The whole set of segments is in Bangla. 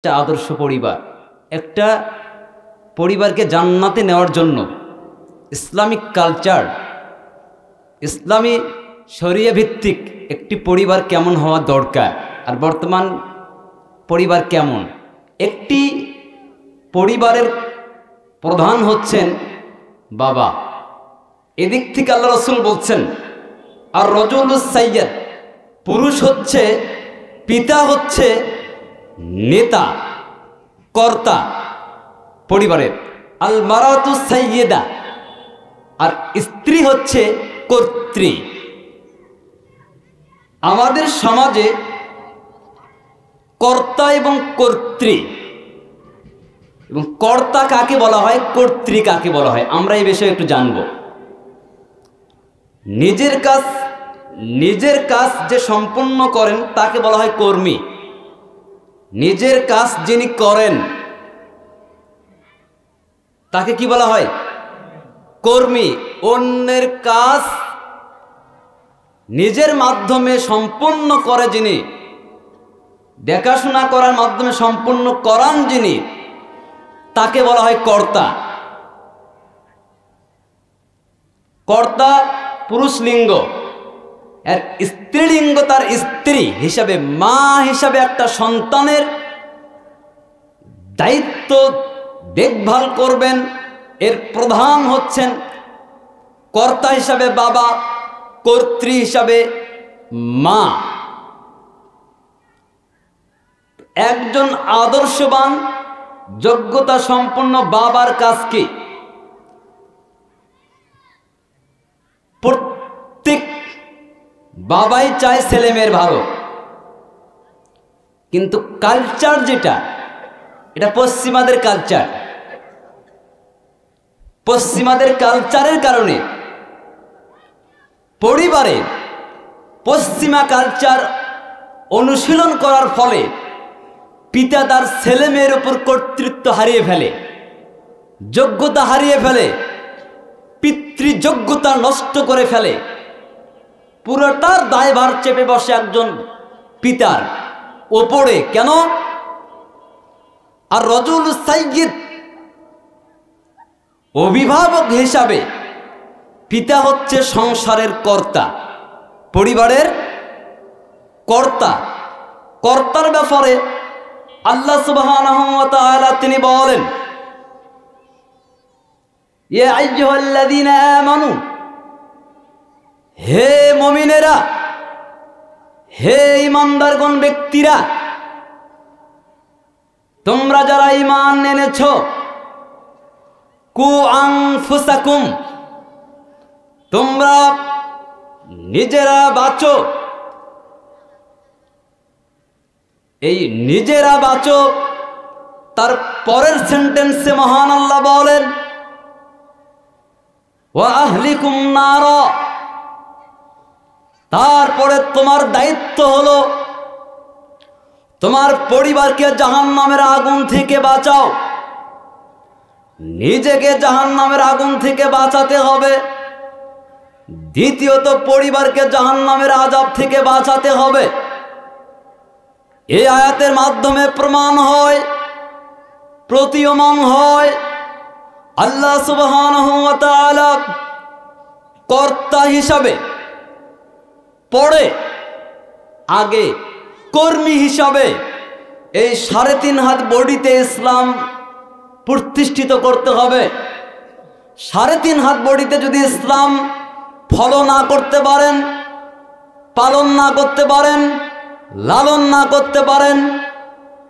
একটা আদর্শ পরিবার, একটা পরিবারকে জান্নাতে নেওয়ার জন্য ইসলামিক কালচার, ইসলামী শরিয়া ভিত্তিক একটি পরিবার কেমন হওয়া দরকার, আর বর্তমান পরিবার কেমন। একটি পরিবারের প্রধান হচ্ছেন বাবা। এদিক থেকে আল্লাহ রাসূল বলছেন, আর রজুলুস সাইয়্যিদ, পুরুষ হচ্ছে পিতা, হচ্ছে নেতা, কর্তা পরিবারের। আল মারাতু সাইয়্যিদা, আর স্ত্রী হচ্ছে কর্ত্রী। আমাদের সমাজে কর্তা এবং কর্ত্রী, এবং কর্তা কাকে বলা হয়, কর্ত্রী কাকে বলা হয়, আমরা এই বিষয়ে একটু জানব। নিজের কাজ যে সম্পন্ন করেন তাকে বলা হয় কর্মী। নিজের কাজ যিনি করেন তাকে কি বলা হয়, কর্মী। অন্যের কাজ নিজের মাধ্যমে সম্পন্ন করে যিনি, দেখাশোনা করার মাধ্যমে সম্পন্ন করান যিনি, তাকে বলা হয় কর্তা। কর্তা পুরুষ লিঙ্গ, আর স্ত্রীলিঙ্গ তার স্ত্রী হিসাবে, মা হিসাবে একটা সন্তানের দায়িত্ব দেখভাল করবেন। এর প্রধান হচ্ছেন কর্তা হিসাবে বাবা, কর্ত্রী হিসাবে মা। একজন আদর্শবান যোগ্যতা সম্পন্ন বাবার কাজ কি? প্রত্যেক বাবাই চায় ছেলে মেয়ের ভালো, কিন্তু কালচার যেটা, এটা পশ্চিমাদের কালচার। পশ্চিমাদের কালচারের কারণে পরিবারে পশ্চিমা কালচার অনুশীলন করার ফলে পিতা তার ছেলে মেয়ের উপর কর্তৃত্ব হারিয়ে ফেলে, যোগ্যতা হারিয়ে ফেলে, পিতৃযোগ্যতা নষ্ট করে ফেলে। পুরোটার দায়ভার চেপে বসে একজন পিতার ওপরে। কেন? আর রজুলুস সাইয়্যিদ, অভিভাবক হিসাবে পিতা হচ্ছে সংসারের কর্তা, পরিবারের কর্তা। কর্তার ব্যাপারে আল্লাহ সুবহানাহু ওয়া তাআলা তিনি বলেন, ইয়া আইয়ুহাল্লাযীনা আমানু, হে মুমিনেরা, হে ঈমানদারগণ ব্যক্তিরা, তোমরা যারা ঈমান এনেছ, কু আনফুসাকুম, তোমরা নিজেরা বাঁচো। এই নিজেরা বাঁচো, তার পরের সেন্টেন্সে মহান আল্লাহ বলেন, ওয়া আহলিকুম নার, তারপরে তোমার দায়িত্ব হলো তোমার পরিবারকে জাহান্নামের আগুন থেকে বাঁচাও। নিজেকে জাহান্নামের আগুন থেকে বাঁচাতে হবে, দ্বিতীয়ত পরিবারকে জাহান্নামের আযাব থেকে বাঁচাতে হবে। এই আয়াতের মাধ্যমে প্রমাণ হয়, প্রতীয়মান হয়, আল্লাহ সুবহানাহু ওয়া তাআলা কর্তা হিসাবে পরে আগে কর্মী হিসাবে এই 3.5 হাত বডিতে ইসলাম প্রতিষ্ঠিত করতে হবে। 3.5 হাত বডিতে যদি ইসলাম ফলো না করতে পারেন, পালন না করতে পারেন, লালন না করতে পারেন,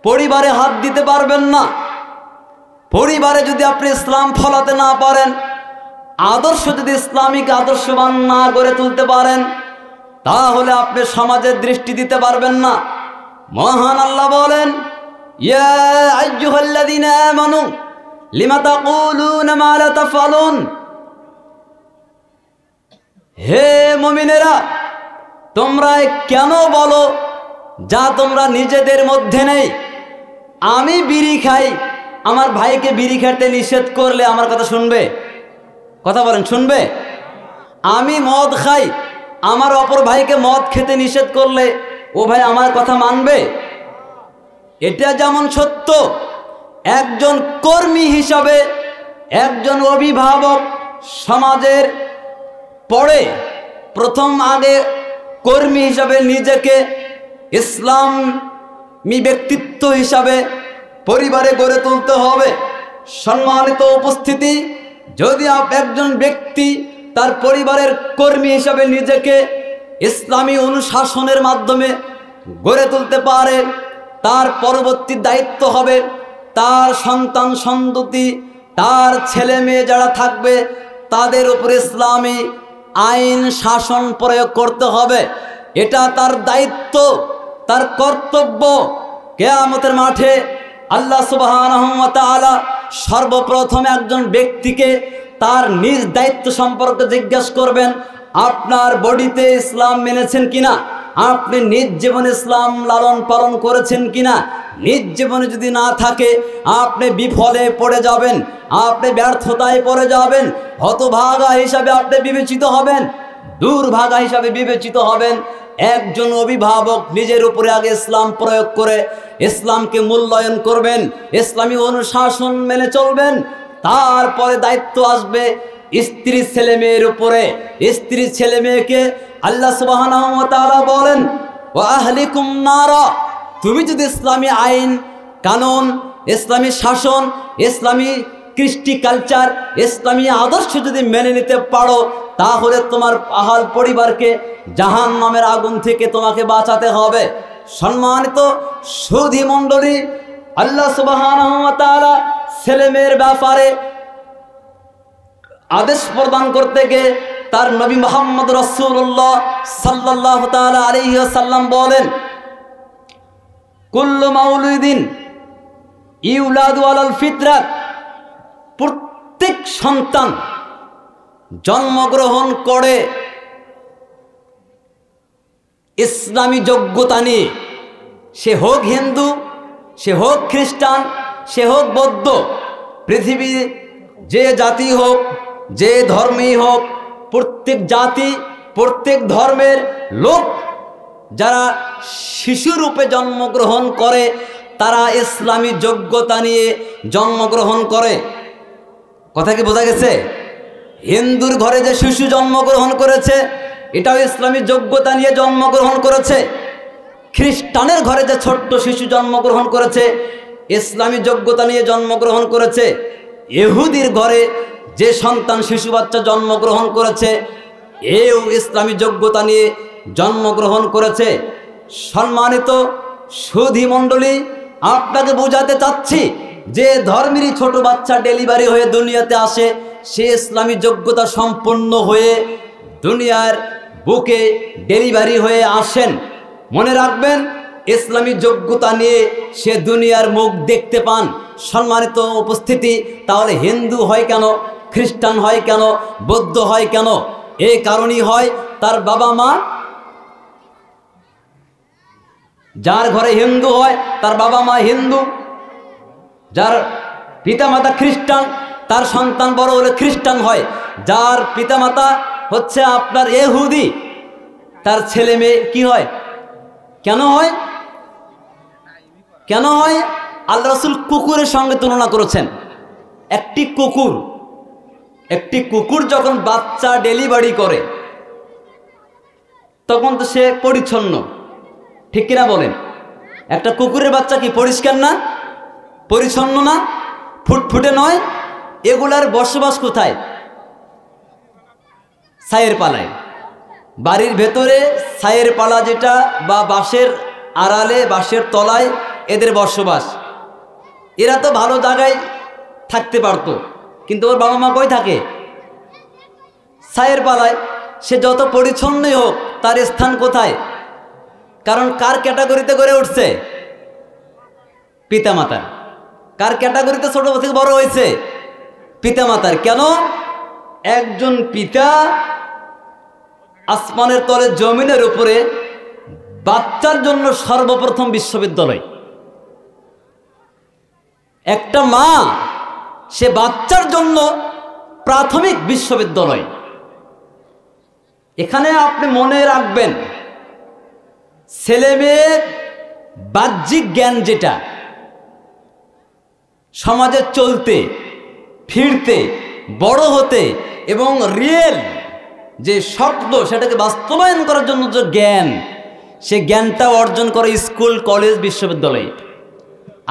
পরিবারে হাত দিতে পারবেন না। পরিবারে যদি আপনি ইসলাম ফলাতে না পারেন, আদর্শ যদি ইসলামিক আদর্শবান না গড়ে তুলতে পারেন, তাহলে আপনি সমাজের দৃষ্টি দিতে পারবেন না। মহান আল্লাহ বলেন, ইয়া আইয়ুহাল্লাযীনা আমানু লিমা তাকুলুনা মা লা তাফআলুন, হে মুমিনেরা, তোমরা কেন বলো যা তোমরা নিজেদের মধ্যে নেই। আমি বিড়ি খাই, আমার ভাইকে বিড়ি খেতে নিষেধ করলে আমার কথা শুনবে? কথা বলেন, শুনবে? আমি মদ খাই, আমার অপর ভাইকে মদ খেতে নিষেধ করলে ও ভাই আমার কথা মানবে? এটা যেমন সত্য, একজন কর্মী হিসাবে, একজন অভিভাবক সমাজের পরে প্রথম আগে কর্মী হিসাবে নিজেকে ইসলামী ব্যক্তিত্ব হিসাবে পরিবারে গড়ে তুলতে হবে। সম্মানিত উপস্থিতি, যদি একজন ব্যক্তি তার পরিবারের কর্মী হিসাবে নিজেকে ইসলামী অনুশাসনের মাধ্যমে গড়ে তুলতে পারে, তার পরবর্তী দায়িত্ব হবে তার সন্তান সন্ততি, তার ছেলে মেয়ে যারা থাকবে তাদের উপর ইসলামী আইন শাসন প্রয়োগ করতে হবে। এটা তার দায়িত্ব, তার কর্তব্য। কিয়ামতের মাঠে আল্লাহ সুবহানাহু ওয়া তাআলা সর্বপ্রথম একজন ব্যক্তিকে তার নিজ দায়িত্ব সম্পর্কে জিজ্ঞাসা করবেন, আপনার বডিতে ইসলাম মেনেছেন কিনা, আপনি নিজ জীবনে ইসলাম লালন পালন করেছেন কিনা। নিজ জীবনে যদি না থাকে আপনি বিফলে পড়ে যাবেন, আপনি ব্যর্থতায় পড়ে যাবেন, হতভাগা হিসাবে আপনি বিবেচিত হবেন, দুর্ভাগা হিসাবে বিবেচিত হবেন। একজন অভিভাবক নিজের উপরে আগে ইসলাম প্রয়োগ করে ইসলামকে মূল্যায়ন করবেন, ইসলামী অনুশাসন মেনে চলবেন। তারপরে দায়িত্ব আসবে স্ত্রী ছেলে মেয়ের উপরে। স্ত্রী ছেলে মেয়েকে আল্লাহ সুবহানাহু ওয়া তাআলা বলেন, ওয়া আহলিকুম নারা, তুমি যদি ইসলামী আইন কানুন, ইসলামী শাসন, ইসলামী কৃষ্টি কালচার, ইসলামী আদর্শ যদি মেনে নিতে পারো, তাহলে তোমার আহাল পরিবারকে জাহান্নামের আগুন থেকে তোমাকে বাঁচাতে হবে। সম্মানিত সুধী মণ্ডলী, আল্লাহ সুবহানাহু ওয়া তাআলা ছেলে মেয়ের ব্যাপারে আদেশ প্রদান করতে গিয়ে তার নবী মুহাম্মদ রাসূলুল্লাহ সাল্লাল্লাহু তাআলা আলাইহি ওয়াসাল্লাম বলেন, কুল্লু মাউলুদিন ইউলাদু আলাল ফিতরাত, প্রত্যেক সন্তান জন্মগ্রহণ করে ইসলামী যোগ্যতা নিয়ে। সে হোক হিন্দু, সে হোক খ্রিস্টান, সে হোক বৌদ্ধ, পৃথিবীর যে জাতি হোক, যে ধর্মেই হোক, প্রত্যেক জাতি প্রত্যেক ধর্মের লোক যারা শিশুরূপে জন্মগ্রহণ করে তারা ইসলামী যোগ্যতা নিয়ে জন্মগ্রহণ করে। কথা কি বোঝা গেছে? হিন্দুর ঘরে যে শিশু জন্মগ্রহণ করেছে এটাও ইসলামী যোগ্যতা নিয়ে জন্মগ্রহণ করেছে। খ্রিস্টানের ঘরে যে ছোট্ট শিশু জন্মগ্রহণ করেছে ইসলামী যোগ্যতা নিয়ে জন্মগ্রহণ করেছে। ইহুদির ঘরে যে সন্তান শিশু বাচ্চা জন্মগ্রহণ করেছে এও ইসলামী যোগ্যতা নিয়ে জন্মগ্রহণ করেছে। সম্মানিত সুধী মণ্ডলী, আপনাকে বোঝাতে চাচ্ছি যে ধর্মেরই ছোট বাচ্চা ডেলিভারি হয়ে দুনিয়াতে আসে সে ইসলামী যোগ্যতা সম্পন্ন হয়ে দুনিয়ার বুকে ডেলিভারি হয়ে আসেন। মনে রাখবেন, ইসলামী যোগ্যতা নিয়ে সে দুনিয়ার মুখ দেখতে পান। সম্মানিত উপস্থিতি, তাহলে হিন্দু হয় কেন, খ্রিস্টান হয় কেন, বৌদ্ধ হয় কেন? এই কারণেই হয় তার বাবা মা, যার ঘরে হিন্দু হয় তার বাবা মা হিন্দু, যার পিতামাতা খ্রিস্টান তার সন্তান বড় হলে খ্রিস্টান হয়, যার পিতামাতা হচ্ছে আপনার ইহুদি তার ছেলে মেয়ে কি হয়? কেন হয়? কেন হয়? আল্লাহ রাসূল কুকুরের সঙ্গে তুলনা করেছেন। একটি কুকুর যখন বাচ্চা ডেলিভারি করে তখন তো সে পরিচ্ছন্ন, ঠিক কিনা বলেন? একটা কুকুরের বাচ্চা কি পরিষ্কার না, পরিচ্ছন্ন না, ফুটফুটে নয়? এগুলার বসবাস কোথায়? ছায়ের পালায়। বাড়ির ভেতরে ছায়ের পালা যেটা, বা বাঁশের আড়ালে, বাঁশের তলায় এদের বসবাস। এরা তো ভালো জায়গায় থাকতে পারতো, কিন্তু ওর বাবা মা কই থাকে? ছায়ের পালায়। সে যত পরিচ্ছন্নই হোক তার স্থান কোথায়? কারণ কার ক্যাটাগরিতে গড়ে উঠছে? পিতামাতার। কার ক্যাটাগরিতে ছোট থেকে বড় হয়েছে? পিতামাতার। কেন? একজন পিতা আসমানের তলে জমিনের উপরে বাচ্চার জন্য সর্বপ্রথম বিশ্ববিদ্যালয়। একটা মা সে বাচ্চার জন্য প্রাথমিক বিশ্ববিদ্যালয়। এখানে আপনি মনে রাখবেন, ছেলে মেয়ের বাহ্যিক জ্ঞান যেটা সমাজে চলতে ফিরতে বড় হতে এবং রিয়েল যে শব্দ সেটাকে বাস্তবায়ন করার জন্য যে জ্ঞান, সে জ্ঞানটা অর্জন করে স্কুল কলেজ বিশ্ববিদ্যালয়ে।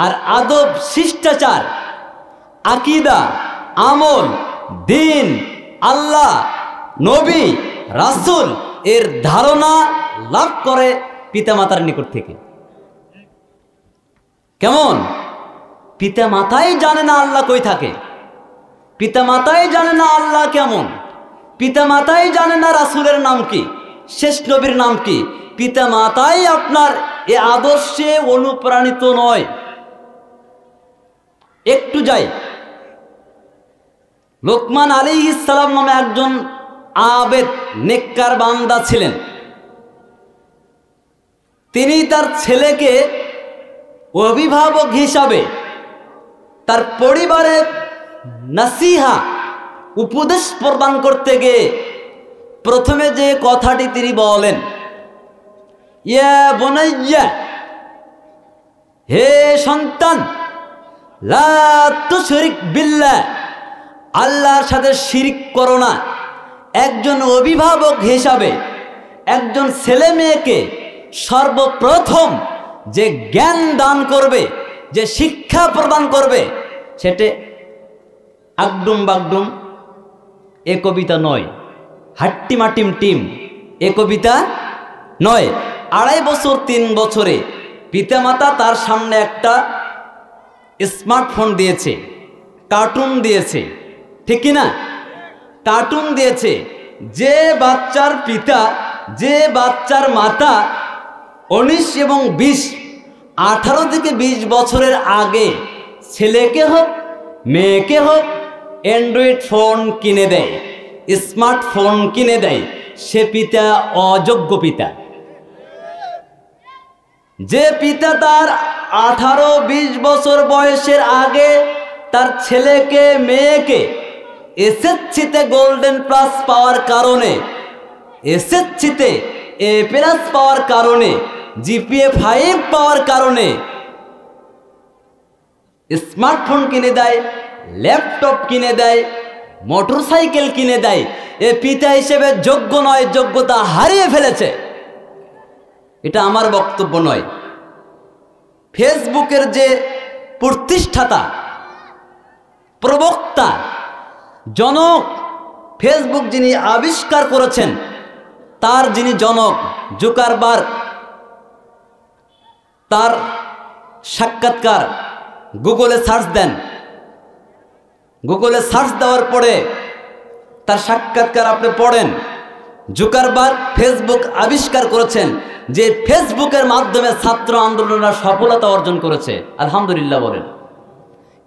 আর আদব শিষ্টাচার আকীদা আমল দিন আল্লাহ নবী রাসূল এর ধারণা লাভ করে পিতামাতার নিকট থেকে। কেমন? পিতামাতাই জানে না আল্লাহ কই থাকে, পিতামাতাই জানে না আল্লাহ কেমন, পিতামাতাই জানে না রাসূলের নাম কি, শেষ নবীর নাম কি, পিতামাতাই আপনার এ আদর্শে অনুপ্রাণিত নয়। একটু যাই, লোকমান আলাইহিস সালাম নামে একজন আবেদ নেককার বান্দা ছিলেন। তিনি তার ছেলেকে অভিভাবক হিসাবে তার পরিবারের নাসিহা উপদেশ প্রদান করতে গিয়ে প্রথমে যে কথাটি তিনি বলেন, ইয়া বুনাইয়া, হে সন্তান, লা তুশরিক বিল্লাহ, আল্লাহর সাথে শিরক করো না। একজন অভিভাবক হিসাবে একজন ছেলে মেয়েকে সর্বপ্রথম যে জ্ঞান দান করবে, যে শিক্ষা প্রদান করবে, সেটা আগডুম বাগডুম এ কবিতা নয়, হাট্টিমাটিম টিম এ কবিতা নয়। 2.5 বছর 3 বছরে পিতামাতা তার সামনে একটা স্মার্টফোন দিয়েছে, কার্টুন দিয়েছে, ঠিক কিনা? কার্টুন দিয়েছে। যে বাচ্চার পিতা, যে বাচ্চার মাতা 19 এবং 20, 18 থেকে 20 বছরের আগে ছেলেকে হোক মেয়েকে হোক অ্যান্ড্রয়েড ফোন কিনে দেয়, স্মার্টফোন কিনে দেয়, সে পিতা অযোগ্য পিতা। যে পিতা তার 18-20 বছর বয়সের আগে তার ছেলেকে মেয়েকে এসএসসিতে গোল্ডেন প্লাস পাওয়ার কারণে, এসএসসিতে এ প্লাস পাওয়ার কারণে, জিপিএ 5 পাওয়ার কারণে স্মার্টফোন কিনে দেয়, ল্যাপটপ কিনে দেয়, মোটরসাইকেল কিনে দেয়, এ পিতা হিসেবে যোগ্য নয়, যোগ্যতা হারিয়ে ফেলেছে। এটা আমার বক্তব্য নয়। ফেসবুকের যে প্রতিষ্ঠাতা, প্রবক্তা, জনক, ফেসবুক যিনি আবিষ্কার করেছেন, তার যিনি জনক জুকারবার্গ, তার সাক্ষাৎকার গুগলে সার্চ দেন। গুগলে সার্চ দেওয়ার পরে তার সাক্ষাৎকার আপনি পড়েন। জুকারবার্গ ফেসবুক আবিষ্কার করেছেন, যে ফেসবুকের মাধ্যমে ছাত্র আন্দোলনরা সফলতা অর্জন করেছে। আলহামদুলিল্লাহ বলেন।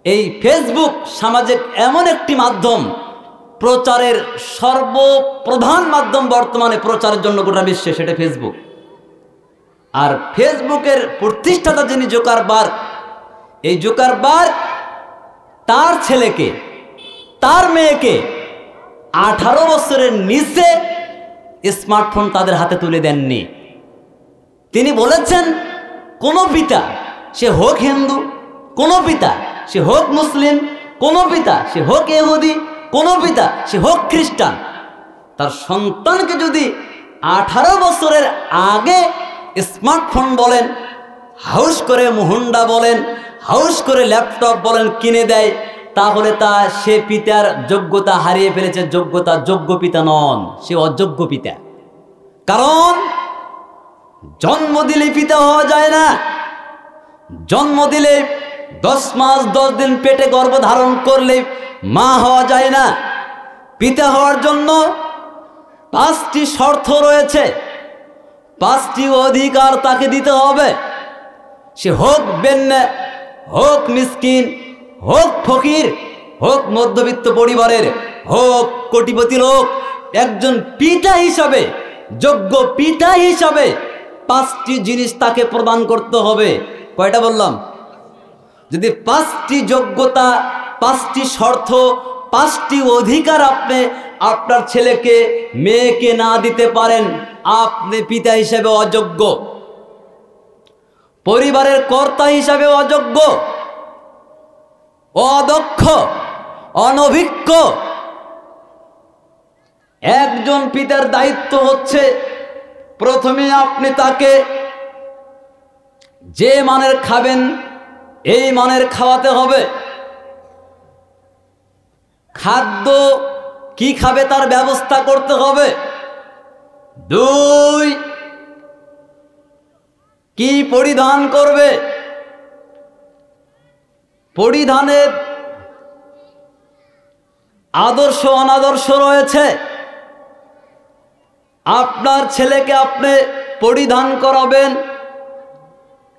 এই ফেসবুক সামাজিক এমন একটি মাধ্যম, প্রচারের সর্বপ্রধান মাধ্যম বর্তমানে প্রচারের জন্য গোটা বিশ্বে, সেটা ফেসবুক। আর ফেসবুকের প্রতিষ্ঠাতা যিনি জুকারবার্গ, এই জুকারবার্গ তার ছেলেকে, তার মেয়েকে 18 বছরের নিচে স্মার্টফোন তাদের হাতে তুলে দেননি। তিনি বলেছেন, কোনো পিতা, সে হোক হিন্দু, কোনো পিতা সে হোক মুসলিম, কোনো পিতা সে হোক ইহুদি, কোনো পিতা সে হোক খ্রিস্টান, তার সন্তানকে যদি 18 বছরের আগে স্মার্টফোন বলেন, হাউস করে হুন্ডা বলেন, হাউস করে ল্যাপটপ বলেন কিনে দেয়, তাহলে তা সে পিতার যোগ্যতা হারিয়ে ফেলেছে। যোগ্যতা, যোগ্য পিতা নন, সে অযোগ্য পিতা। কারণ জন্ম দিলে পিতা হওয়া যায় না। জন্ম দিলে 10 মাস 10 দিন পেটে গর্ভ ধারণ করলে মা হওয়া যায় না। পিতা হওয়ার জন্য 5টি শর্ত রয়েছে, 5টি অধিকার তাকে দিতে হবে। সে হোক বেন্যা, হোক মিসকিন, হোক ফকির, হোক মধ্যবিত্ত পরিবারের, হোক কোটিপতি লোক, একজন পিতা হিসাবে, যোগ্য পিতা হিসাবে 5টি জিনিস তাকে প্রদান করতে হবে। কয়টা বললাম? যদি 5টি যোগ্যতা, 5টি শর্ত, 5টি অধিকার আপনি আপনার ছেলেকে মেয়েকে না দিতে পারেন, আপনি পিতা হিসেবে অযোগ্য, পরিবারের কর্তা হিসাবে অযোগ্য। অদক্ষ, অনভিজ্ঞ একজন পিতার দায়িত্ব হচ্ছে প্রথমে আপনি তাকে যে মানের খাবেন এই মানের খাওয়াতে হবে। খাদ্য কি খাবে তার ব্যবস্থা করতে হবে। 2, কি পরিধান করবে, পরিধানের আদর্শ অনাদর্শ রয়েছে। আপনার ছেলেকে আপনি পরিধান করাবেন,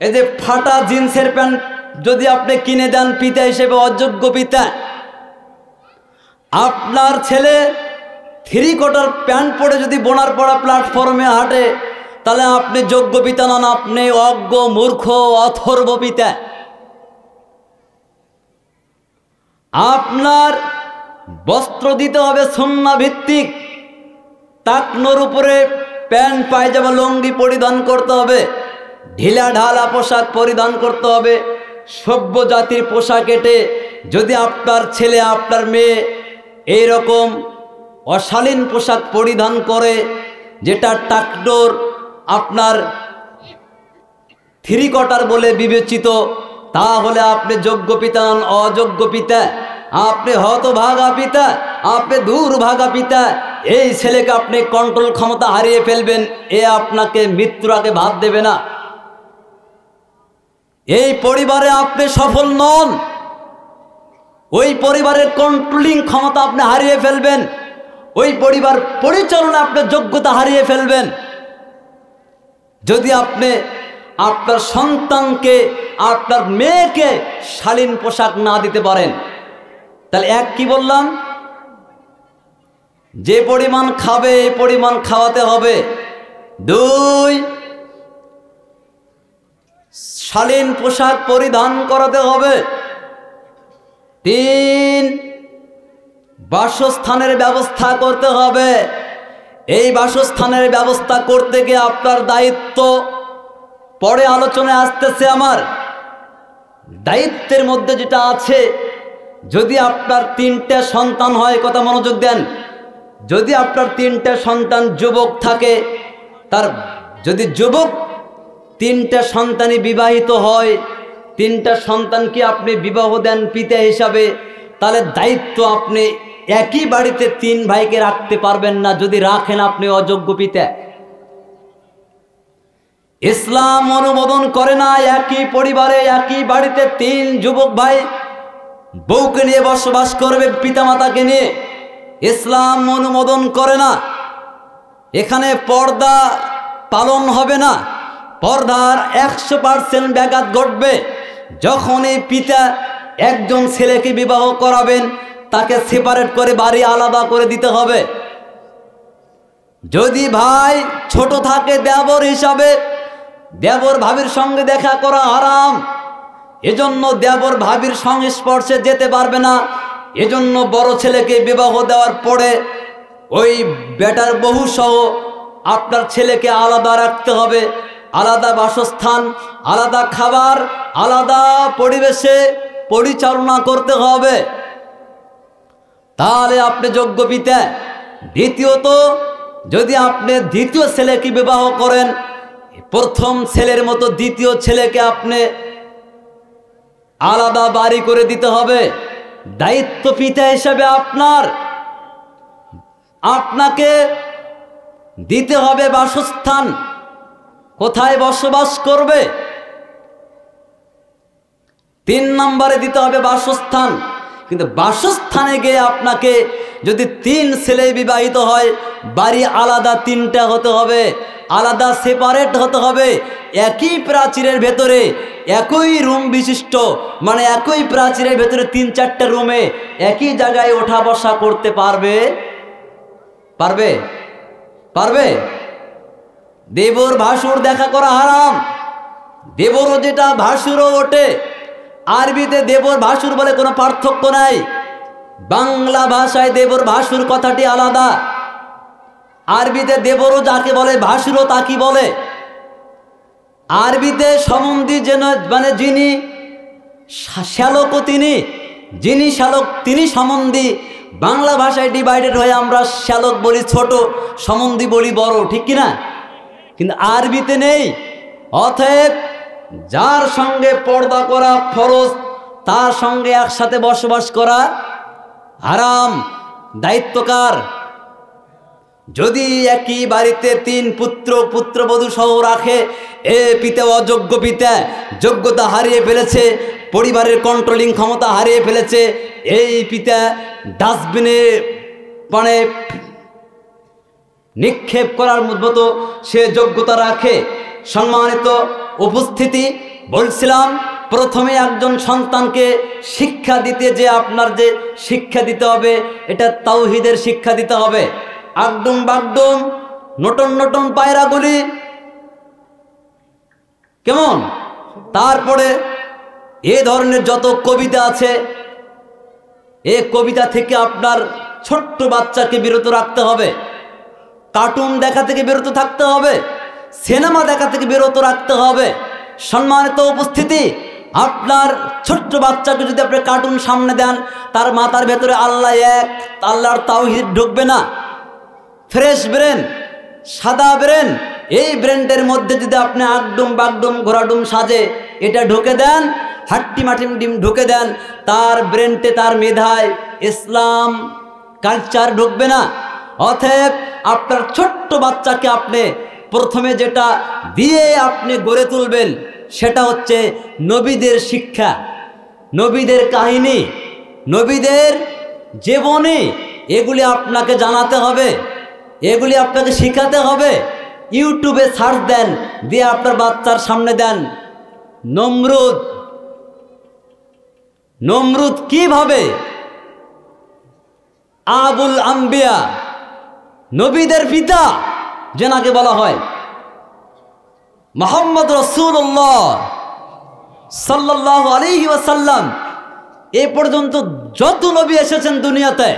এই যে ফাটা জিন্সের প্যান্ট যদি আপনি কিনে দেন পিতা হিসেবে অযোগ্য পিতা। আপনার ছেলে 3/4 প্যান্ট পরে যদি বোনার পড়া প্ল্যাটফর্মে হাঁটে তাহলে আপনি যোগ্য পিতা নন, আপনি অজ্ঞ মূর্খ অথর্ব পিতা। আপনার বস্ত্র দিতে হবে সুন্নাহ ভিত্তিক, টাকনোর উপরে প্যান্ট পায়জামা লুঙ্গি পরিধান করতে হবে, ঢিলা ঢালা পোশাক পরিধান করতে হবে। সভ্য জাতির পোশাক এটে যদি আপনার ছেলে আপনার মেয়ে এইরকম অশালীন পোশাক পরিধান করে, যেটা টাকনোর আপনার 3/4 বলে বিবেচিত, তাহলে আপনি যোগ্য পিতা নন, অযোগ্য পিতা। আপনি হতভাগা পিতা, আপনি দুর্ভাগা পিতা। এই ছেলেকে আপনি কন্ট্রোল ক্ষমতা হারিয়ে ফেলবেন, এ আপনাকে মৃত্যুর আগে ভাত দেবে না। এই পরিবারে আপনি সফল নন, ওই পরিবারের কন্ট্রোলিং ক্ষমতা আপনি হারিয়ে ফেলবেন, ওই পরিবার পরিচালনা আপনার যোগ্যতা হারিয়ে ফেলবেন। যদি আপনি আপনার সন্তানকে আপনার মেয়েকে শালীন পোশাক না দিতে পারেন, তাহলে এক কি বললাম, যে পরিমাণ খাবে এই পরিমাণ খাওয়াতে হবে। 2, শালীন পোশাক পরিধান করাতে হবে। 3, বাসস্থানের ব্যবস্থা করতে হবে। এই বাসস্থানের ব্যবস্থা করতে গিয়ে আপনার দায়িত্ব, পরে আলোচনায় আসতেছে আমার দায়িত্বের মধ্যে যেটা আছে, যদি আপনার 3টে সন্তান হয়, কথা মনোযোগ দেন, যদি আপনার 3টে সন্তান যুবক থাকে, তার যদি যুবক 3টে সন্তানই বিবাহিত হয়, 3টা সন্তানকে আপনি বিবাহ দেন পিতা হিসাবে, তাহলে দায়িত্ব আপনি একই বাড়িতে 3 ভাইকে রাখতে পারবেন না। যদি রাখেন আপনি অযোগ্য পিতা। ইসলাম অনুমোদন করে না একই পরিবারে একই বাড়িতে 3 যুবক ভাই বউকে নিয়ে বসবাস করবে, পিতামাতাকে নিয়ে। ইসলাম অনুমোদন করে না। এখানে পর্দা পালন হবে না, পর্দার 100% ব্যাঘাত ঘটবে। যখন এই পিতা একজন ছেলেকে বিবাহ করাবেন, তাকে সেপারেট করে বাড়ি আলাদা করে দিতে হবে। যদি ভাই ছোট থাকে দেবর হিসাবে, দেবর ভাবির সঙ্গে দেখা করা হারাম, এজন্য দেবর ভাবির সংস্পর্শে যেতে পারবে না। এজন্য বড় ছেলেকে বিবাহ দেওয়ার পরে ওই বেটার বহু সহ আপনার ছেলেকে আলাদা রাখতে হবে, আলাদা বাসস্থান, আলাদা খাবার, আলাদা পরিবেশে পরিচালনা করতে হবে, তাহলে আপনি যোগ্য পিতা। দ্বিতীয়ত, যদি আপনি দ্বিতীয় ছেলেকে বিবাহ করেন, প্রথম ছেলের মতো দ্বিতীয় ছেলেকে আপনি আলাদা বাড়ি করে দিতে হবে। দায়িত্ব পিতা হিসেবে আপনাকে দিতে হবে বাসস্থান, কোথায় বসবাস করবে। 3 নম্বরে দিতে হবে বাসস্থান। কিন্তু বাসস্থানে গিয়ে আপনাকে যদি 3 ছেলে বিবাহিত হয়, বাড়ি আলাদা 3টা হতে হবে, আলাদা সেপারেট হতে হবে। একই প্রাচীরের ভেতরে একই রুম বিশিষ্ট, মানে একই প্রাচীরের ভেতরে 3-4টা রুমে একই জায়গায় ওঠা বসা করতে পারবে? দেবর ভাসুর দেখা করা হারাম। দেবরও যেটা ভাসুরও ওঠে। আরবিতে দেবর ভাসুর বলে কোনো পার্থক্য নাই। বাংলা ভাষায় দেবর ভাসুর কথাটি আলাদা। আরবিতে দেবরও যাকে বলে, ভাসুরও তাকে বলে। আরবিতে সম্বন্ধী যেন, মানে যিনি শ্যালকও তিনি, যিনি শ্যালক তিনি সমন্ধি। বাংলা ভাষায় ডিভাইডেড হয়ে আমরা শ্যালক বলি ছোট, সমন্ধি বলি বড়, ঠিক কিনা? কিন্তু আরবিতে নেই। অতএব যার সঙ্গে পর্দা করা ফরজ তার সঙ্গে একসাথে বসবাস করা হারাম। দায়িত্বকার যদি একই বাড়িতে 3 পুত্র পুত্রবধূ সহ রাখে, এ পিতা অযোগ্য পিতা, যোগ্যতা হারিয়ে ফেলেছে, পরিবারের কন্ট্রোলিং ক্ষমতা হারিয়ে ফেলেছে, এই পিতা ডাস্টবিনে মানে নিক্ষেপ করার মতো সে যোগ্যতা রাখে। সম্মানিত উপস্থিতি, বলছিলাম প্রথমে একজন সন্তানকে শিক্ষা দিতে যে আপনার যে শিক্ষা দিতে হবে, এটা তাওহীদের শিক্ষা দিতে হবে। আগডুম বাগডুম নটন নটন পায়রাগুলি কেমন, তারপরে এই ধরনের যত কবিতা আছে, এই কবিতা থেকে আপনার ছোট্ট বাচ্চাকে বিরত রাখতে হবে। কার্টুন দেখা থেকে বিরত থাকতে হবে, সিনেমা দেখা থেকে বিরত রাখতে হবে। সম্মানিত উপস্থিতি, আপনার ছোট্ট বাচ্চাকে যদি আপনি কার্টুন সামনে দেন, তার মাথার ভেতরে আল্লাহ এক, আল্লাহর তাওহীদ ঢুকবে না। ফ্রেশ ব্রেন, সাদা ব্রেন, এই ব্রেনটার মধ্যে যদি আপনি আগডুম বাগডুম ঘোরাডুম সাজে এটা ঢুকে দেন, হাট্টি মাটিম ডিম ঢুকে দেন, তার ব্রেনতে তার মেধায় ইসলাম কালচার ঢুকবে না। অতএব আপনার ছোট্ট বাচ্চাকে আপনি প্রথমে যেটা দিয়ে আপনি গড়ে তুলবেন সেটা হচ্ছে নবীদের শিক্ষা, নবীদের কাহিনী, নবীদের জীবনী। এগুলি আপনাকে জানাতে হবে, এগুলি আপনাকে শেখাতে হবে। ইউটিউবে সার্চ দেন, দিয়ে আপনার বাচ্চার সামনে দেন নমরুদ কিভাবে আবুল আম্বিয়া, নবীদের পিতা যেনাকে বলা হয়, মুহাম্মদ রাসূলুল্লাহ সাল্লাল্লাহু আলাইহি ওয়াসাল্লাম, এ পর্যন্ত যত নবী এসেছেন দুনিয়াতে,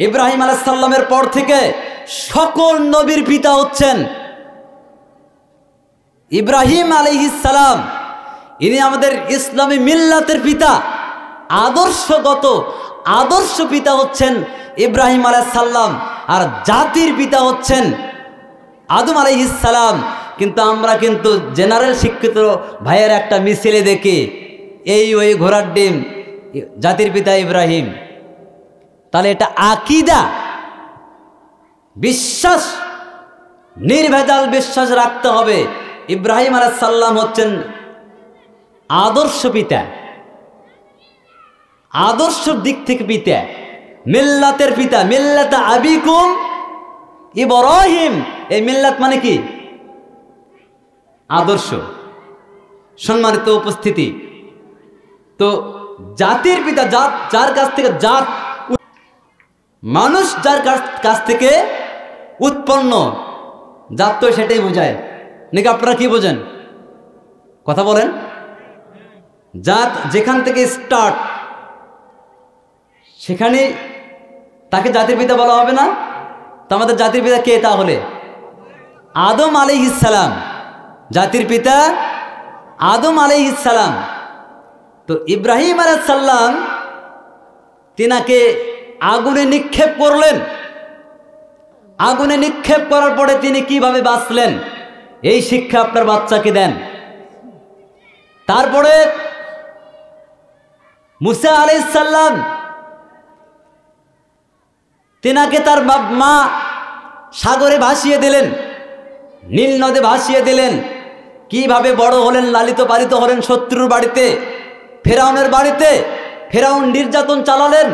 ইব্রাহিম আলাইহিস সালামের পর থেকে সকল নবীর পিতা হচ্ছেন ইব্রাহিম আলাইহিস সালাম। ইনি আমাদের ইসলামী মিল্লাতের পিতা, আদর্শগত আদর্শ পিতা হচ্ছেন ইব্রাহিম আলাইহিস সালাম, আর জাতির পিতা হচ্ছেন আদম আলাইহিস সালাম। কিন্তু আমরা কিন্তু জেনারেল শিক্ষিত ভাইয়ের একটা মিছিলে দেখি এই ওই ঘোড়ার ডিম, জাতির পিতা ইব্রাহিম। তাহলে এটা আকীদা, বিশ্বাস, নির্ভেজাল বিশ্বাস রাখতে হবে। ইব্রাহিম আলাইহিস সালাম হচ্ছেন আদর্শ পিতা, আদর্শ দিক থেকে পিতা, মিল্লাতের পিতা। মিল্লাত আবিকুম ইব্রাহিম, এই মিল্লাত মানে কি? আদর্শ। সম্মানিত উপস্থিতি, তো জাতির পিতা, যার কাছ থেকে জাত, মানুষ যার কাছ থেকে উৎপন্ন, জাত তো সেটাই বোঝায় নাকি? আপনারা কি বোঝেন? কথা বলেন। জাত যেখান থেকে স্টার্ট, সেখানে তাকে জাতির পিতা বলা হবে না? তো আমাদের জাতির পিতা কে তাহলে? আদম আলাইহিস সালাম। জাতির পিতা আদম আলাইহিস সালাম। তো ইব্রাহিম আলাইহিস সালাম তিনাকে আগুনে নিক্ষেপ করলেন। আগুনে নিক্ষেপ করার পরে তিনি কিভাবে বাঁচলেন, এই শিক্ষা আপনার বাচ্চাকে দেন। তারপরে মুসা আলাইহিস সালাম, তিনাকে তার মা সাগরে ভাসিয়ে দিলেন, নীল নদে ভাসিয়ে দিলেন। কিভাবে বড় হলেন, লালিত পালিত হলেন শত্রুর বাড়িতে, ফেরাউনের বাড়িতে। ফেরাউন নির্যাতন চালালেন,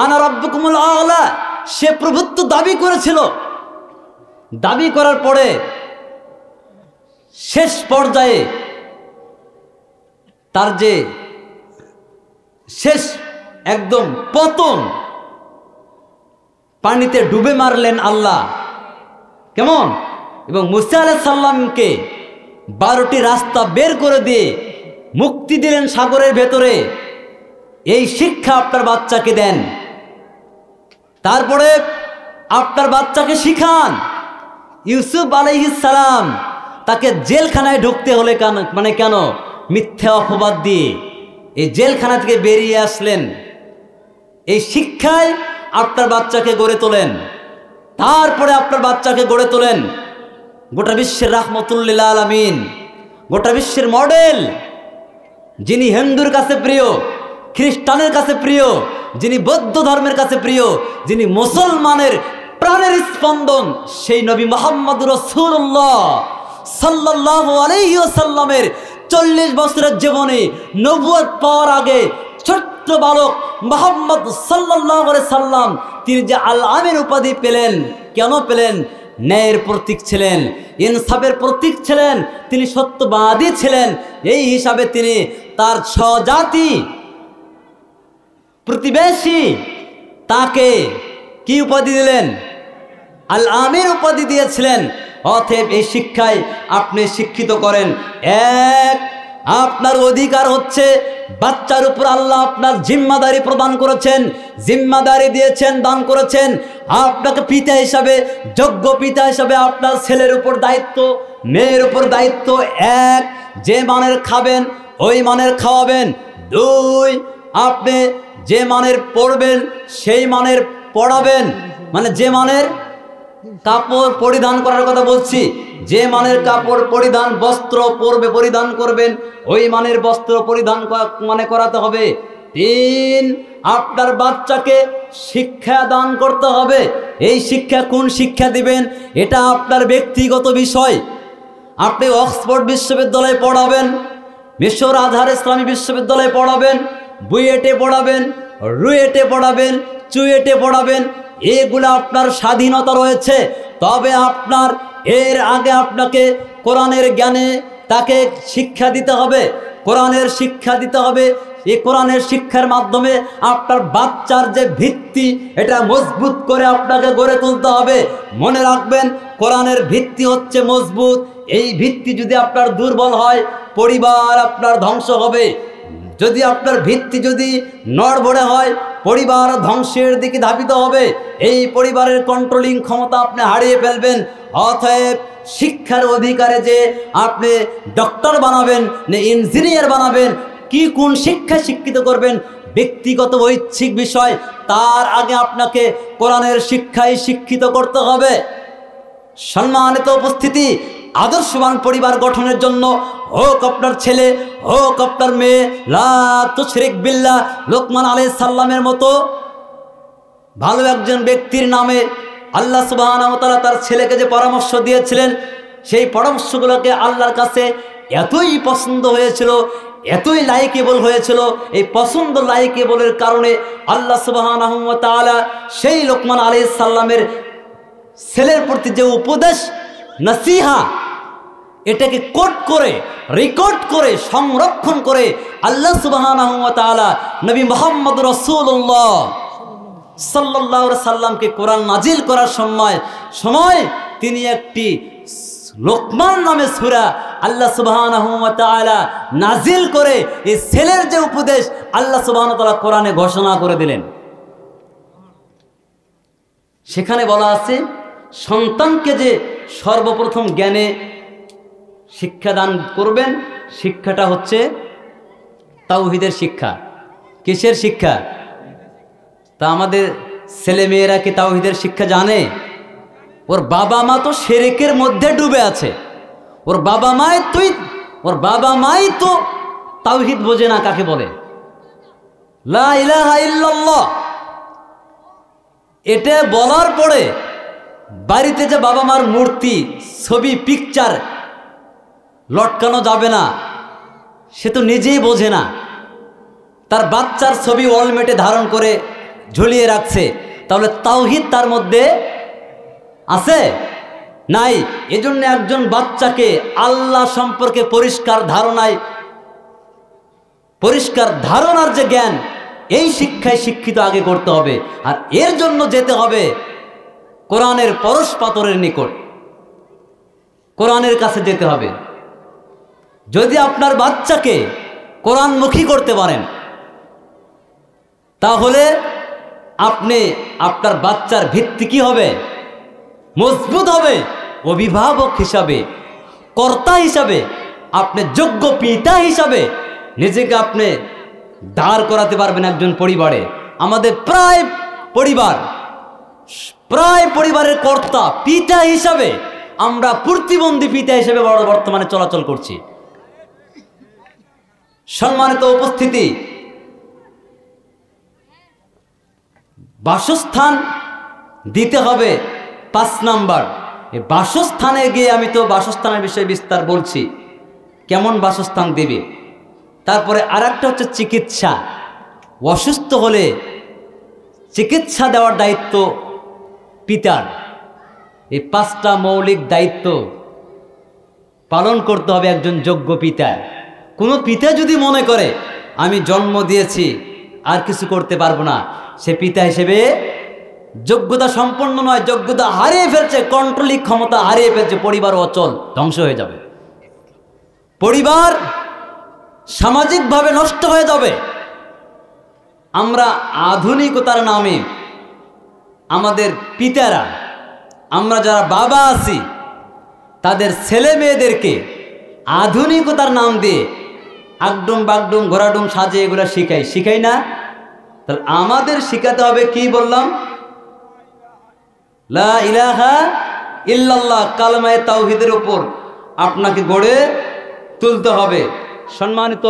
আনা রাব্বুকুমুল আ'লা, সে প্রভুত্ব দাবি করেছিল। দাবি করার পরে শেষ পর্যায়ে তার যে শেষ একদম পতন, পানিতে ডুবে মারলেন আল্লাহ। কেমন? এবং মুসা আলাইহিস সালামকে 12টি রাস্তা বের করে দিয়ে মুক্তি দিলেন সাগরের ভেতরে। এই শিক্ষা আপনার বাচ্চাকে দেন। তারপরে আপনার বাচ্চাকে শিখান। ইউসুফ আলাইহিস সালাম, তাকে জেলখানায় ঢুকতে হলে কেন? মিথ্যা অপবাদ দিয়ে এই জেলখানা থেকে বেরিয়ে আসলেন। এই শিক্ষায় আপনার বাচ্চাকে গড়ে তোলেন, তারপরে আপনার বাচ্চাকে গড়ে তোলেন গোটা বিশ্বের রাহমাতুল্লিল আলামিন, গোটা বিশ্বের মডেল, যিনি হিন্দুর কাছে প্রিয়, খ্রিস্টানের কাছে প্রিয়, যিনি বৌদ্ধ ধর্মের কাছে প্রিয়, যিনি মুসলমানের প্রাণের স্পন্দন, সেই নবী মুহাম্মদ রাসূলুল্লাহ সাল্লাল্লাহু আলাইহি ওয়াসাল্লামের 40 বছরের জীবনে নবুয়ত পাওয়ার আগে ছোট্ট বালক মুহাম্মদ সাল্লাল্লাহু আলাইহি সাল্লাম তিনি যে আল আমিন উপাধি পেলেন, কেন পেলেন? ন্যায়ের প্রতীক ছিলেন, ইনসাফের প্রতীক ছিলেন, তিনি সত্যবাদী ছিলেন। এই হিসাবে তিনি তার স্বজাতি প্রতিবেশী তাকে কি উপাধি দিলেন? আল আমিন উপাধি দিয়েছিলেন। অতএব এই শিক্ষায় আপনি শিক্ষিত করেন। এক, আপনার অধিকার হচ্ছে বাচ্চার উপর আল্লাহ আপনার জিম্মাদারি প্রদান করেছেন, জিম্মাদারি দিয়েছেন, দান করেছেন। আপনাকে পিতা হিসাবে, যোগ্য পিতা হিসাবে আপনার ছেলের উপর দায়িত্ব, মেয়ের উপর দায়িত্ব। এক, যে মানের খাবেন ওই মানের খাওয়াবেন। দুই, আপনি যে মানের পড়বেন সেই মানের পড়াবেন, মানে যে মানের কাপড় পরিধান করার কথা বলছি, যে মানের কাপড় পরিধান, বস্ত্র পরবে পরিধান করবেন, ওই মানের বস্ত্র পরিধান মানে করাতে হবে। তিন, আপনার বাচ্চাকে শিক্ষা দান করতে হবে। এই শিক্ষা কোন শিক্ষা দিবেন এটা আপনার ব্যক্তিগত বিষয়। আপনি অক্সফোর্ড বিশ্ববিদ্যালয়ে পড়াবেন, মিশর আজহার ইসলামী বিশ্ববিদ্যালয়ে পড়াবেন, বুয়েটে পড়াবেন, রুয়েটে পড়াবেন, চুয়েটে পড়াবেন, এগুলো আপনার স্বাধীনতা রয়েছে। তবে আপনার এর আগে আপনাকে কোরআনের জ্ঞানে তাকে শিক্ষা দিতে হবে, কোরআনের শিক্ষা দিতে হবে। এই কোরআনের শিক্ষার মাধ্যমে আপনার বাচ্চার যে ভিত্তি এটা মজবুত করে আপনাকে গড়ে তুলতে হবে। মনে রাখবেন, কোরআনের ভিত্তি হচ্ছে মজবুত। এই ভিত্তি যদি আপনার দুর্বল হয়, পরিবার আপনার ধ্বংস হবে। যদি আপনার ভিত্তি যদি নড়বড়ে হয়, পরিবার ধ্বংসের দিকে ধাবিত হবে। এই পরিবারের কন্ট্রোলিং ক্ষমতা আপনি হারিয়ে ফেলবেন। অতএব শিক্ষার অধিকারে যে আপনি ডক্টর বানাবেন না ইঞ্জিনিয়ার বানাবেন, কি কোন শিক্ষা শিক্ষিত করবেন ব্যক্তিগত ঐচ্ছিক বিষয়। তার আগে আপনাকে কোরআনের শিক্ষায় শিক্ষিত করতে হবে। সম্মানিত উপস্থিতি, আদর্শবান পরিবার গঠনের জন্য হোক আপনার ছেলে, হোক আপনার মেয়ে, লা তুশরিক বিল্লাহ, লোকমান আলাইহিস সালামের মতো ভালো একজন ব্যক্তির নামে আল্লাহ সুবহানাহু ওয়া তাআলা তার ছেলেকে যে পরামর্শ দিয়েছিলেন, সেই পরামর্শগুলোকে আল্লাহর কাছে এতই পছন্দ হয়েছিল, এতই লাইকেবল হয়েছিল। এই পছন্দ লাইকেবলের কারণে আল্লাহ সুবহানাহু ওয়া তাআলা সেই লোকমান আলাইহিস সালামের ছেলের প্রতি যে উপদেশ, নসিহা, এটাকে কোট করে, রেকর্ড করে, সংরক্ষণ করে আল্লাহ সুবহানাহু ওয়া তাআলা নবী মুহাম্মদ রাসূলুল্লাহ সাল্লাল্লাহু আলাইহি সাল্লামকে কোরআন নাজিল করার সময় তিনি একটি লোকমান নামে সূরা আল্লাহ সুবহানাহু ওয়া তাআলা নাজিল করে এই ছেলের যে উপদেশ আল্লাহ সুবহানাহু ওয়া তাআলা কোরআনে ঘোষণা করে দিলেন। সেখানে বলা আছে, সন্তানকে যে সর্বপ্রথম জ্ঞানে শিক্ষাদান করবেন, শিক্ষাটা হচ্ছে তাওহীদের শিক্ষা। কিসের শিক্ষা? তা আমাদের ছেলে মেয়েরা কি তাওহীদের শিক্ষা জানে? ওর বাবা মা তো শিরকের মধ্যে ডুবে আছে। ওর বাবা মাই তো তাওহীদ বোঝে না কাকে বলে। লা ইলাহা ইল্লাল্লাহ এটা বলার পরে বাড়িতে যে বাবা মার মূর্তি, ছবি, পিকচার লটকানো যাবে না, সে তো নিজেই বোঝে না। তার বাচ্চার ছবি ওয়ালমেটে ধারণ করে ঝুলিয়ে রাখছে, তাহলে তাওহীদ তার মধ্যে আছে? নাই। এজন্য একজন বাচ্চাকে আল্লাহ সম্পর্কে পরিষ্কার ধারণার যে জ্ঞান, এই শিক্ষায় শিক্ষিত আগে করতে হবে। আর এর জন্য যেতে হবে কোরআনের পরশ পাথরের নিকট, কোরআনের কাছে যেতে হবে। যদি আপনার বাচ্চাকে কোরআনমুখী করতে পারেন, তাহলে আপনি আপনার বাচ্চার ভিত্তি কি হবে? মজবুত হবে। অভিভাবক হিসাবে, কর্তা হিসাবে, আপনি যোগ্য পিতা হিসাবে নিজেকে আপনি দাঁড় করাতে পারবেন একজন পরিবারে। আমাদের প্রায় পরিবারের কর্তা পিতা হিসাবে আমরা প্রতিবন্ধী পিতা হিসেবে বর্তমানে চলাচল করছি। সম্মানিত উপস্থিতি, বাসস্থান দিতে হবে 5 নাম্বার। এই বাসস্থানে গিয়ে আমি তো বাসস্থানের বিষয়ে বিস্তার বলছি, কেমন বাসস্থান দেবে। তারপরে আরেকটা হচ্ছে চিকিৎসা। অসুস্থ হলে চিকিৎসা দেওয়ার দায়িত্ব পিতার। এই 5টা মৌলিক দায়িত্ব পালন করতে হবে একজন যোগ্য পিতার। কোনো পিতা যদি মনে করে আমি জন্ম দিয়েছি আর কিছু করতে পারবো না, সে পিতা হিসেবে যোগ্যতা সম্পন্ন নয়, যোগ্যতা হারিয়ে ফেলছে, কন্ট্রোলিং ক্ষমতা হারিয়ে ফেলছে, পরিবার অচল, ধ্বংস হয়ে যাবে, পরিবার সামাজিকভাবে নষ্ট হয়ে যাবে। আমরা আধুনিকতার নামে আমাদের পিতারা, আমরা যারা বাবা আছি, তাদের ছেলে মেয়েদেরকে আধুনিকতার নাম দিয়ে আগডুম বাগডুম ঘোরাডুম সাজে এগুলো শিখাই না। তাহলে আমাদের শিখাতে হবে কি বললাম, লা ইলাহা ইল্লাল্লাহ, কালেমায়ে তাওহীদের উপর আপনাকে গড়ে তুলতে হবে। সম্মানিত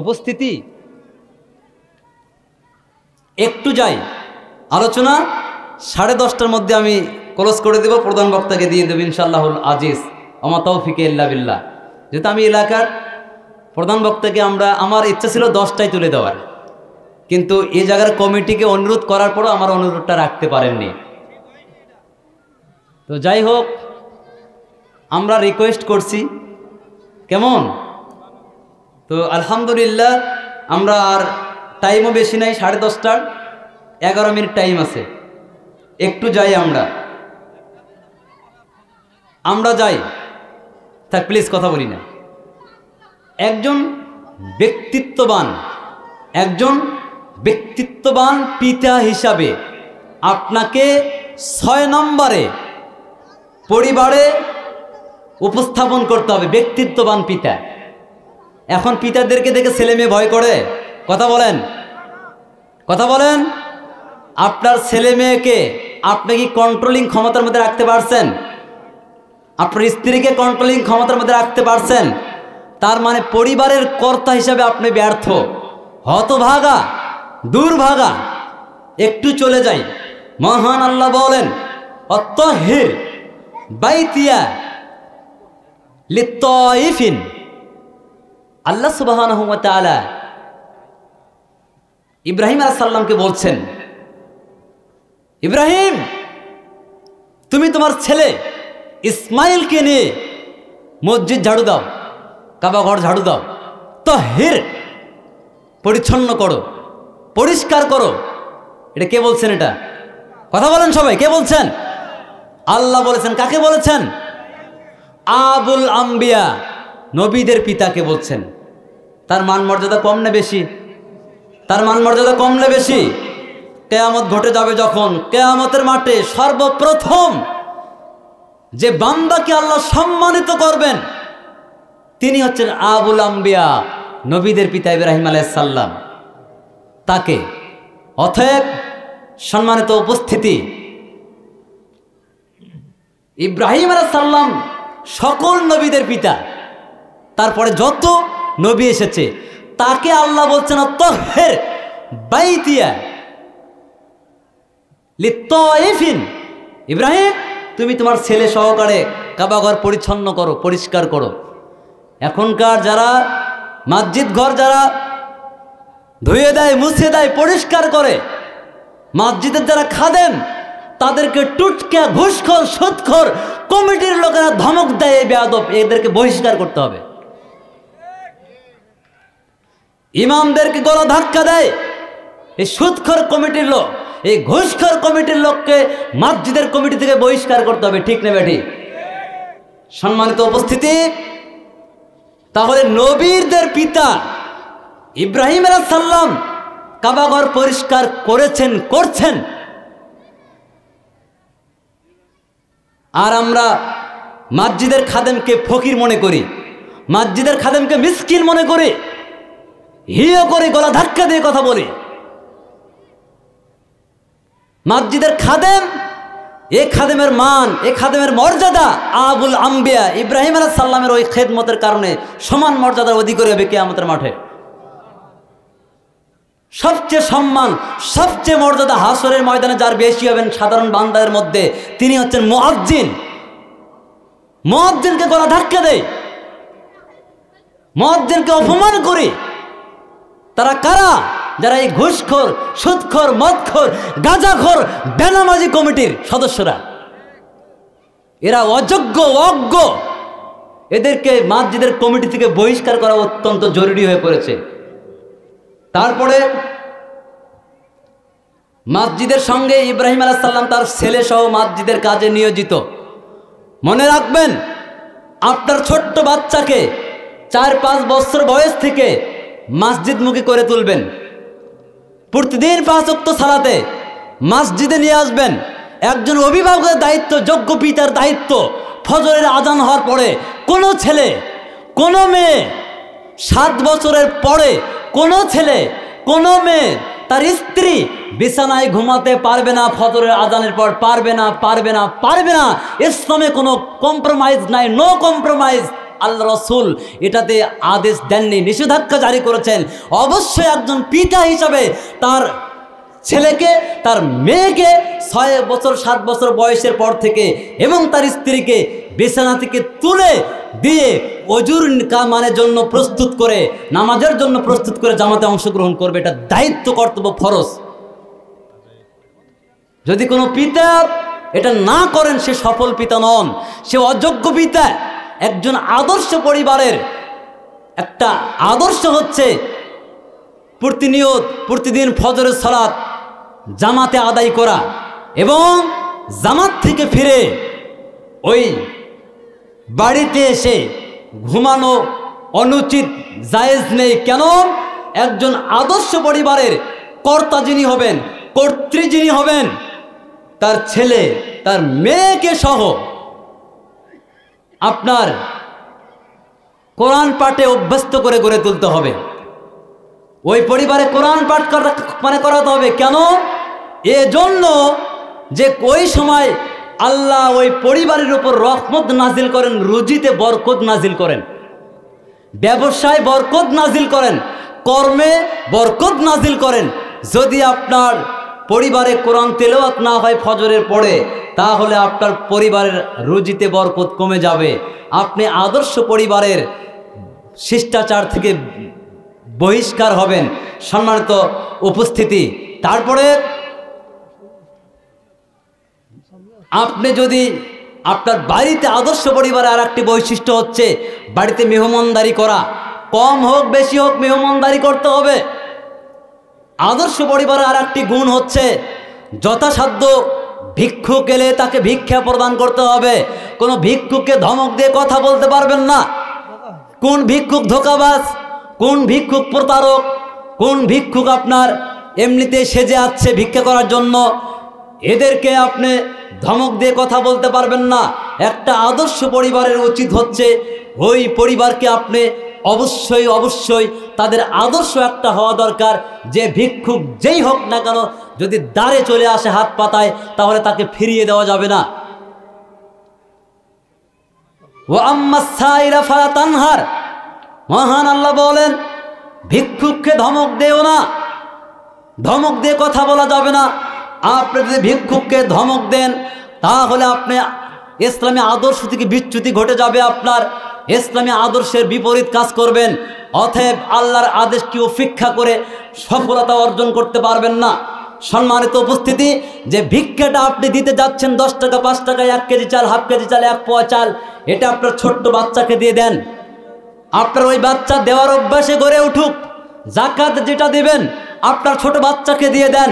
উপস্থিতি, একটু যাই আলোচনা, 10:30টার মধ্যে আমি ক্লোজ করে দেব, প্রধান বক্তাকে দিয়ে দেব ইনশাআল্লাহুল আজিজ, আমা তৌফিকে ইল্লা বিল্লাহ। যেহেতু আমি এলাকার প্রধান বক্তাকে আমার ইচ্ছা ছিল 10টায় তুলে দেওয়ার, কিন্তু এই জায়গার কমিটিকে অনুরোধ করার পরও আমার অনুরোধটা রাখতে পারেননি। তো যাই হোক, আমরা রিকোয়েস্ট করছি, কেমন? তো আলহামদুলিল্লাহ, আমরা আর টাইমও বেশি নাই, 10:30টার 11 মিনিট টাইম আছে। একটু যাই আমরা যাই, থাক প্লিজ কথা বলি না। একজন ব্যক্তিত্ববান পিতা হিসাবে আপনাকে 6 নম্বরে পরিবারে উপস্থাপন করতে হবে, ব্যক্তিত্ববান পিতা। এখন পিতাদেরকে দেখে ছেলে মেয়ে ভয় করে? কথা বলেন। আপনার ছেলে মেয়েকে আপনি কি কন্ট্রোলিং ক্ষমতার মধ্যে রাখতে পারছেন? আপনার স্ত্রীকে কন্ট্রোলিং ক্ষমতার মধ্যে রাখতে পারছেন? তার মানে পরিবারের কর্তা হিসাবে আপনি ব্যর্থ, হতভাগা, দুর্ভাগা। একটু চলে যাই, মহান আল্লাহ বলেন, অত্তাহির বাইতিয়া লিত্তাইফিন। আল্লাহ সুবহানাহু ওয়া তাআলা ইব্রাহিম আলাইহিস সালামকে বলছেন, ইব্রাহিম, তুমি তোমার ছেলে ইসমাইলকে নিয়ে মসজিদ ঝাড়ু দাও, কাবা ঘর ঝাড়ু দাও, তাহির, পরিচ্ছন্ন করো, পরিষ্কার করো। এটা কে বলছেন? এটা কথা বলেন সবাই, কে বলছেন? আল্লাহ বলেছেন। কাকে বলেছেন? আবুল আম্বিয়া, নবীদের পিতাকে বলছেন। তার মান মর্যাদা কম না বেশি? কিয়ামত ঘটে যাবে যখন, কিয়ামতের মাঠে সর্বপ্রথম যে বান্দাকে আল্লাহ সম্মানিত করবেন তিনি হচ্ছেন আবুল আম্বিয়া, নবীদের পিতা ইব্রাহিম আলাইহিস সালাম। তাকে, অতএব সম্মানিত উপস্থিতি, ইব্রাহিম আলাইহিস সালাম সকল নবীদের পিতা, তারপরে যত নবী এসেছে তাকে আল্লাহ বলছেন তাহির বাইতিয়া লিত্তাইফিন। ইব্রাহিম, তুমি তোমার ছেলে সহকারে কাবাঘর পরিচ্ছন্ন করো, পরিষ্কার করো। এখনকার যারা মসজিদ ঘর যারা ধুয়ে দেয়, মুছে দেয়, পরিষ্কার করে, মসজিদের যারা খাদেম তাদেরকে টুটকা, ঘুষখোর, সুদখোর কমিটির লোকেরা ধমক দেয়, এই বেয়াদব, এদেরকে বহিষ্কার করতে হবে। ইমামদেরকে গলা ধাক্কা দেয় এই সুদখোর কমিটির লোক, এই ঘুষখোর কমিটির লোককে মসজিদের কমিটি থেকে বহিষ্কার করতে হবে। ঠিক না বেঠিক? সম্মানিত উপস্থিতি, তাহলে নবীদের পিতা ইব্রাহিম আলাইহিস সালাম কাবাঘর পরিষ্কার করেছেন, করছেন, আর আমরা মসজিদের খাদেমকে ফকির মনে করি, মসজিদের খাদেমকে মিসকিন মনে করি, হিয় করে গলা ধাক্কা দিয়ে কথা বলি। মসজিদের খাদেম, এ খাদেমের মান, এ খাদেমের মর্যাদা আবুল আম্বিয়া ইব্রাহিম আলাইহিস সালামের ওই খেদমতের কারণে সমান মর্যাদার অধিকারী হবে কিয়ামতের মাঠে। সবচেয়ে সম্মান, সবচেয়ে মর্যাদা হাসরের ময়দানে যার বেশি হবেন সাধারণ বান্দাদের মধ্যে, তিনি হচ্ছেন মুয়াজ্জিন। মুয়াজ্জিনকে গলা ধাক্কা দেয়, মুয়াজ্জিনকে অপমান করে। তারা কারা? যারা এই ঘুষখোর, সুদখোর, মদখোর, গাঁজাখোর, বেনামাজি কমিটির সদস্যরা। এরা অযোগ্য, অজ্ঞ। এদেরকে মসজিদের কমিটি থেকে বহিষ্কার করা অত্যন্ত জরুরি হয়ে পড়েছে। তারপরে মসজিদের সঙ্গে ইব্রাহিম আলাইহিস সালাম তার ছেলে সহ মসজিদের কাজে নিয়োজিত। মনে রাখবেন, আপনার ছোট্ট বাচ্চাকে 4-5 বছর বয়স থেকে মসজিদমুখী করে তুলবেন। প্রতিদিন 5 ওয়াক্ত সালাতে মসজিদে নিয়ে আসবেন। একজন অভিভাবকের দায়িত্ব, যোগ্য পিতার দায়িত্ব। ফজরের আজান হওয়ার পরে কোনো ছেলে, কোনো মেয়ে, 7 বছরের পরে কোনো ছেলে, কোনো মেয়ে, তার স্ত্রী বিছানায় ঘুমাতে পারবে না ফজরের আজানের পর। পারবে না, পারবে না, পারবে না। ইসলামে কোনো কম্প্রোমাইজ নাই, নো কম্প্রোমাইজ। আল্লাহ রসুল এটাতে আদেশ দেননি, নিষেধাজ্ঞা জারি করেছেন। অবশ্যই একজন পিতা হিসাবে তার ছেলেকে, তার মেয়েকে 6 বছর 7 বছর বয়সের পর থেকে এবং তার স্ত্রীকে বিছানা থেকে তুলে দিয়ে অজুর কামানের জন্য প্রস্তুত করে, নামাজের জন্য প্রস্তুত করে জামাতে অংশগ্রহণ করবে। এটা দায়িত্ব, কর্তব্য, ফরজ। যদি কোনো পিতা এটা না করেন, সে সফল পিতা নন, সে অযোগ্য পিতা। একজন আদর্শ পরিবারের একটা আদর্শ হচ্ছে প্রতিদিন ফজরের সালাত জামাতে আদায় করা এবং জামাত থেকে ফিরে ওই বাড়িতে এসে ঘুমানো অনুচিত, জায়েজ নেই। কেন? একজন আদর্শ পরিবারের কর্তা যিনি হবেন, কর্ত্রী যিনি হবেন, তার ছেলে, তার মেয়েকে সহ আপনার কোরআন পাঠে অভ্যস্ত করে গড়ে তুলতে হবে। ওই পরিবারে কোরআন পাঠ করাতে হবে। কেন? এজন্য যে ওই সময় আল্লাহ ওই পরিবারের উপর রহমত নাজিল করেন, রুজিতে বরকত নাজিল করেন, ব্যবসায় বরকত নাজিল করেন, কর্মে বরকত নাজিল করেন। যদি আপনার পরিবারে কোরআন তেলাওয়াত না হয় ফজরের পরে, তাহলে আপনার পরিবারের রুজিতে বরকত কমে যাবে। আপনি আদর্শ পরিবারের শিষ্টাচার থেকে বহিষ্কার হবেন। সম্মানিত উপস্থিতি, তারপরে আপনি যদি আপনার বাড়িতে আদর্শ পরিবারে আর একটি বৈশিষ্ট্য হচ্ছে বাড়িতে মেহমানদারি করা। কম হোক বেশি হোক মেহমানদারি করতে হবে। আদর্শ পরিবারে আর একটি গুণ হচ্ছে যথাসাধ্য ভিক্ষুক এলে তাকে ভিক্ষা প্রদান করতে হবে। কোনো ভিক্ষুককে ধমক দিয়ে কথা বলতে পারবেন না। কোন ভিক্ষুক ধোঁকাবাজ, কোন ভিক্ষুক প্রতারক, কোন ভিক্ষুক আপনার এমনিতে সেজে আসছে ভিক্ষা করার জন্য, এদেরকে আপনি ধমক দিয়ে কথা বলতে পারবেন না। একটা আদর্শ পরিবারের উচিত হচ্ছে ওই পরিবারকে আপনি অবশ্যই তাদের আদর্শ একটা হওয়া দরকার যে ভিক্ষুক যেই হোক না কেন, যদি দ্বারে চলে আসে হাত পাতায়, তাহলে তাকে ফিরিয়ে দেওয়া যাবে না। ওয়া আম্মা সাইরা ফালা তানহার, মহান আল্লাহ বলেন ভিক্ষুককে ধমক দেও না, ধমক দিয়ে কথা বলা যাবে না। আপনি যদি ভিক্ষুককে ধমক দেন, তাহলে আপনি ইসলামী আদর্শ থেকে বিচ্যুতি ঘটে যাবে, আপনার ইসলামী আদর্শের বিপরীত কাজ করবেন। অতএব আল্লাহর আদেশকে উপেক্ষা করে সফলতা অর্জন করতে পারবেন না। সম্মানিত উপস্থিতি, যে ভিক্ষাটা আপনি দিতে যাচ্ছেন 10 টাকা, 5 টাকা, 1 কেজি চাল, হাফ কেজি চাল, 1 পোয়া চাল, এটা আপনার ছোট্ট বাচ্চাকে দিয়ে দেন। আপনার ওই বাচ্চা দেওয়ার অভ্যাসে গড়ে উঠুক। যাকাত যেটা দেবেন আপনার ছোট বাচ্চাকে দিয়ে দেন।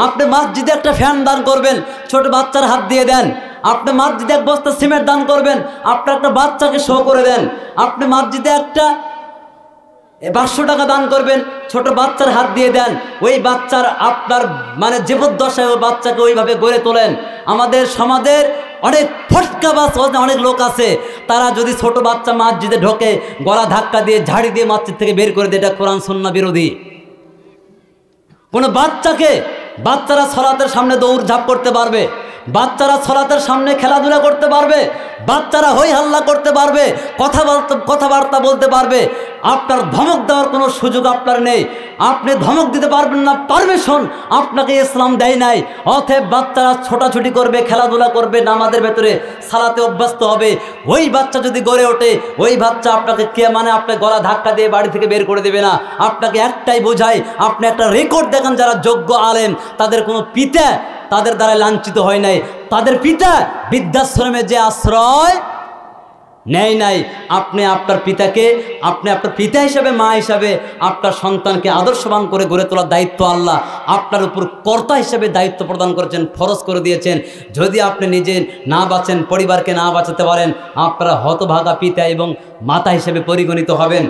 আপনি মসজিদে একটা ফ্যান দান করবেন, ছোট বাচ্চার হাত দিয়ে দেন। আপনি মসজিদে 1 বস্তা সিমেন্ট দান করবেন, আপনার একটা বাচ্চাকে শো করে দেন। আপনি মসজিদে একটা 500 টাকা দান করবেন, ছোট বাচ্চার হাত দিয়ে দেন। ওই বাচ্চার আপনার মানে জীবদ্দশায় ওই বাচ্চাকে ওইভাবে গড়ে তোলেন। আমাদের সমাজের অনেক ফটকাবাজ অনেক লোক আছে, তারা যদি ছোট বাচ্চা মসজিদে ঢোকে গলা ধাক্কা দিয়ে ঝাড়ি দিয়ে মসজিদ থেকে বের করে দেয়, এটা কোরআন সুন্নাহ বিরোধী। কোনো বাচ্চাকে বাচ্চারা সালাতের সামনে দৌড়ঝাঁপ করতে পারবে, বাচ্চারা সালাতের সামনে খেলাধুলা করতে পারবে, বাচ্চারা হই হাল্লা করতে পারবে, কথাবার্তা বলতে পারবে। আপনার ধমক দেওয়ার কোনো সুযোগ আপনার নেই, আপনি ধমক দিতে পারবেন না, পারমিশন আপনাকে ইসলাম দেয় নাই। অতএব বাচ্চারা ছোটাছুটি করবে, খেলাধুলা করবে, নামাজের ভেতরে সালাতে অভ্যস্ত হবে। ওই বাচ্চা যদি গড়ে ওঠে, ওই বাচ্চা আপনাকে কে মানে আপনার গলা ধাক্কা দিয়ে বাড়ি থেকে বের করে দেবে না। আপনাকে একটাই বোঝায়, আপনি একটা রেকর্ড দেখেন যারা যোগ্য আলেম, তাদের কোনো পিতা তাদের দ্বারা লাঞ্ছিত হয় নাই, তাদের পিতা বৃদ্ধাশ্রমে যে আশ্রয় নেয় নাই। আপনি আপনার পিতাকে, আপনি আপনার পিতা হিসাবে, মা হিসাবে আপনার সন্তানকে আদর্শবান করে গড়ে তোলার দায়িত্ব আল্লাহ আপনার উপর কর্তা হিসেবে দায়িত্ব প্রদান করেছেন, ফরজ করে দিয়েছেন। যদি আপনি নিজে না বাঁচেন, পরিবারকে না বাঁচাতে পারেন, আপনারা হতভাগা পিতা এবং মাতা হিসেবে পরিগণিত হবেন।